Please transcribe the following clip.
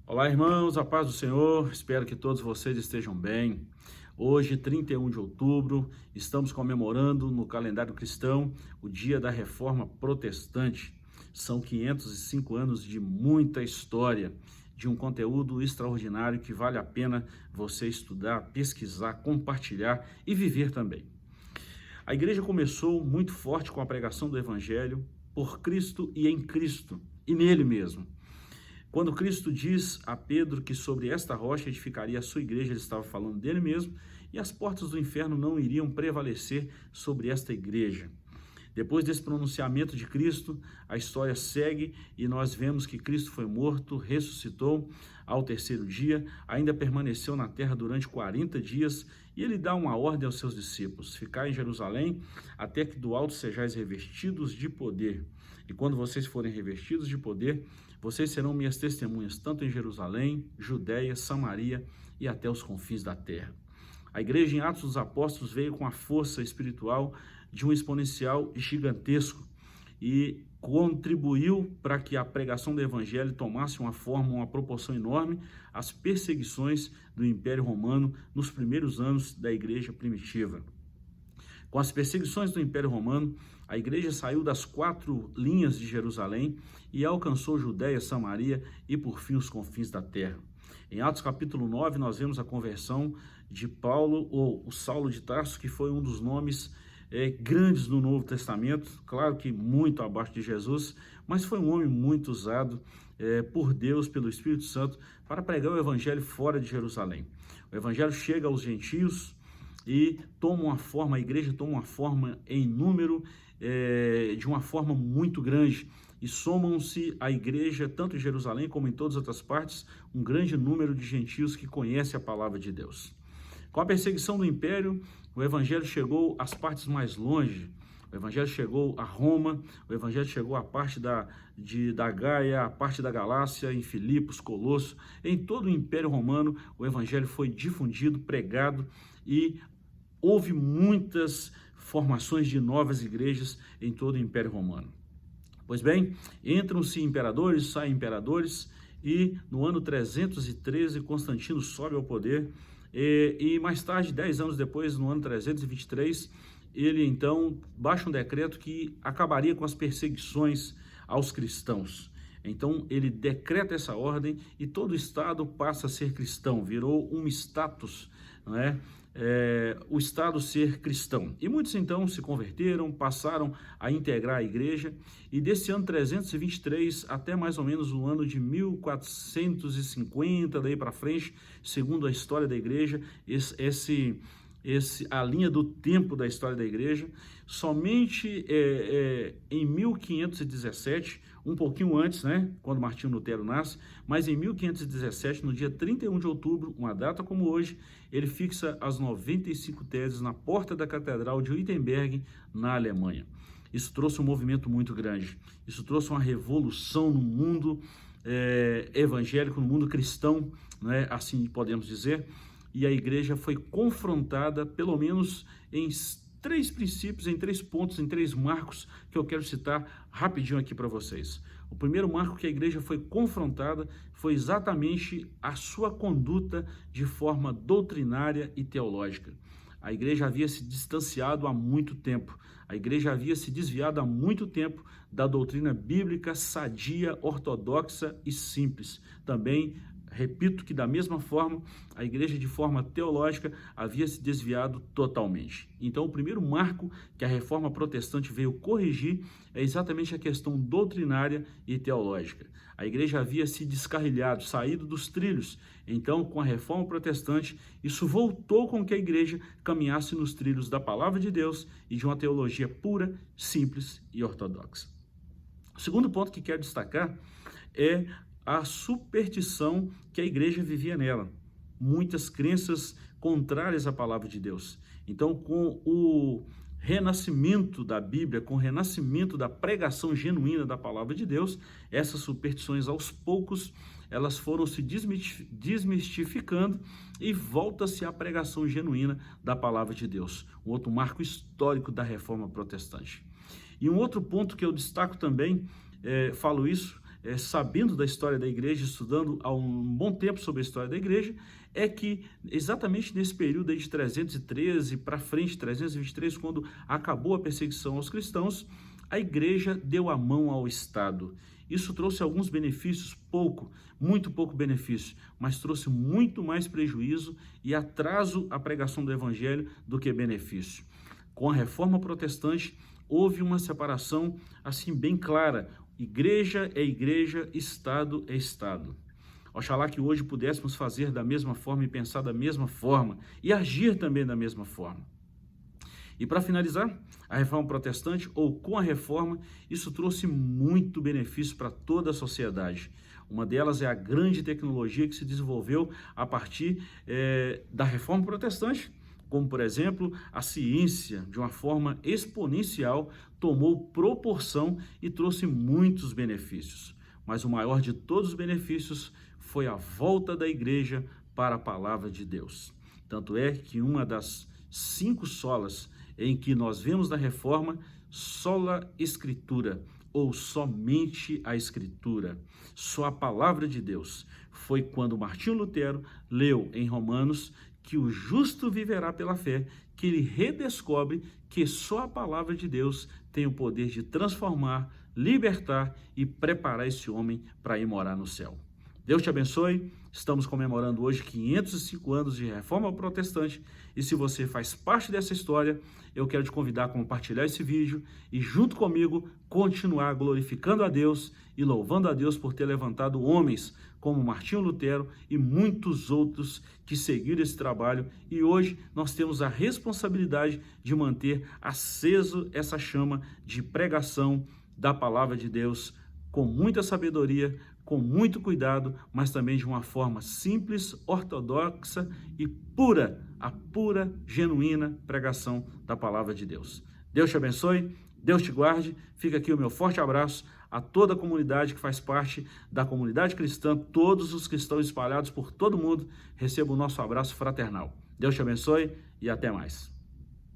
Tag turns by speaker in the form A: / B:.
A: Olá, irmãos, a paz do Senhor, espero que todos vocês estejam bem. Hoje, 31 de outubro, estamos comemorando no calendário cristão o dia da Reforma Protestante. São 505 anos de muita história, de um conteúdo extraordinário que vale a pena você estudar, pesquisar, compartilhar e viver também. A igreja começou muito forte com a pregação do Evangelho por Cristo e em Cristo, e nele mesmo. Quando Cristo diz a Pedro que sobre esta rocha edificaria a sua igreja, ele estava falando dele mesmo, e as portas do inferno não iriam prevalecer sobre esta igreja. Depois desse pronunciamento de Cristo, a história segue e nós vemos que Cristo foi morto, ressuscitou ao terceiro dia, ainda permaneceu na terra durante 40 dias e ele dá uma ordem aos seus discípulos: ficai em Jerusalém até que do alto sejais revestidos de poder. E quando vocês forem revestidos de poder, vocês serão minhas testemunhas, tanto em Jerusalém, Judéia, Samaria e até os confins da terra. A igreja em Atos dos Apóstolos veio com a força espiritual de um exponencial gigantesco e contribuiu para que a pregação do evangelho tomasse uma forma, uma proporção enorme às perseguições do Império Romano nos primeiros anos da igreja primitiva. Com as perseguições do Império Romano, a igreja saiu das 4 linhas de Jerusalém e alcançou Judéia, Samaria e, por fim, os confins da terra. Em Atos capítulo 9, nós vemos a conversão de Paulo, ou o Saulo de Tarso, que foi um dos nomes grandes do Novo Testamento, claro que muito abaixo de Jesus, mas foi um homem muito usado por Deus, pelo Espírito Santo, para pregar o evangelho fora de Jerusalém. O evangelho chega aos gentios e toma uma forma, a igreja toma uma forma em número, de uma forma muito grande, e somam-se à igreja, tanto em Jerusalém como em todas as outras partes, um grande número de gentios que conhecem a palavra de Deus. Com a perseguição do império, o evangelho chegou às partes mais longe. O evangelho chegou a Roma, o evangelho chegou à parte da Gaia, à parte da Galácia, em Filipos, Colosso. Em todo o Império Romano, o evangelho foi difundido, pregado, e houve muitas formações de novas igrejas em todo o Império Romano. Pois bem, entram-se imperadores, saem imperadores, e no ano 313 Constantino sobe ao poder, e mais tarde, 10 anos depois, no ano 323, ele então baixa um decreto que acabaria com as perseguições aos cristãos. Então ele decreta essa ordem e todo o Estado passa a ser cristão, virou um status, não é? O Estado ser cristão. E muitos então se converteram, passaram a integrar a igreja, e desse ano 323 até mais ou menos o ano de 1450, daí para frente, segundo a história da igreja, a linha do tempo da história da igreja, somente em 1517, um pouquinho antes, né, quando Martinho Lutero nasce, mas em 1517, no dia 31 de outubro, uma data como hoje, ele fixa as 95 teses na porta da Catedral de Wittenberg, na Alemanha. Isso trouxe um movimento muito grande, isso trouxe uma revolução no mundo evangélico, no mundo cristão, né, assim podemos dizer, e a igreja foi confrontada, pelo menos em 3 princípios, em 3 pontos, em 3 marcos, que eu quero citar rapidinho aqui para vocês. O primeiro marco que a igreja foi confrontada foi exatamente a sua conduta de forma doutrinária e teológica. A igreja havia se distanciado há muito tempo, a igreja havia se desviado há muito tempo da doutrina bíblica sadia, ortodoxa e simples. Também repito que da mesma forma, a igreja de forma teológica havia se desviado totalmente. Então o primeiro marco que a reforma protestante veio corrigir é exatamente a questão doutrinária e teológica. A igreja havia se descarrilhado, saído dos trilhos. Então, com a reforma protestante, isso voltou com que a igreja caminhasse nos trilhos da palavra de Deus e de uma teologia pura, simples e ortodoxa. O segundo ponto que quero destacar é a superstição que a igreja vivia nela. Muitas crenças contrárias à palavra de Deus. Então, com o renascimento da Bíblia, com o renascimento da pregação genuína da palavra de Deus, essas superstições, aos poucos, elas foram se desmistificando e volta-se à pregação genuína da palavra de Deus. Um outro marco histórico da reforma protestante. E um outro ponto que eu destaco também, falo isso, sabendo da história da igreja, estudando há um bom tempo sobre a história da igreja, é que exatamente nesse período aí de 313 para frente, 323, quando acabou a perseguição aos cristãos, a igreja deu a mão ao Estado. Isso trouxe alguns benefícios, muito pouco benefício, mas trouxe muito mais prejuízo e atraso à pregação do evangelho do que benefício. Com a reforma protestante, houve uma separação assim bem clara. Igreja é igreja, Estado é Estado. Oxalá que hoje pudéssemos fazer da mesma forma e pensar da mesma forma e agir também da mesma forma. E para finalizar, a reforma protestante, ou com a reforma, isso trouxe muito benefício para toda a sociedade. Uma delas é a grande tecnologia que se desenvolveu a partir da reforma protestante, como, por exemplo, a ciência, de uma forma exponencial, tomou proporção e trouxe muitos benefícios. Mas o maior de todos os benefícios foi a volta da igreja para a palavra de Deus. Tanto é que uma das 5 solas em que nós vemos na reforma, sola escritura, ou somente a escritura, só a palavra de Deus. Foi quando Martinho Lutero leu em Romanos que o justo viverá pela fé, que ele redescobre que só a palavra de Deus tem o poder de transformar, libertar e preparar esse homem para ir morar no céu. Deus te abençoe. Estamos comemorando hoje 505 anos de reforma protestante e se você faz parte dessa história, eu quero te convidar a compartilhar esse vídeo e junto comigo continuar glorificando a Deus e louvando a Deus por ter levantado homens como Martinho Lutero e muitos outros que seguiram esse trabalho e hoje nós temos a responsabilidade de manter aceso essa chama de pregação da palavra de Deus com muita sabedoria, com muito cuidado, mas também de uma forma simples, ortodoxa e pura, a pura, genuína pregação da palavra de Deus. Deus te abençoe, Deus te guarde, fica aqui o meu forte abraço a toda a comunidade que faz parte da comunidade cristã, todos os que estão espalhados por todo mundo, receba o nosso abraço fraternal. Deus te abençoe e até mais.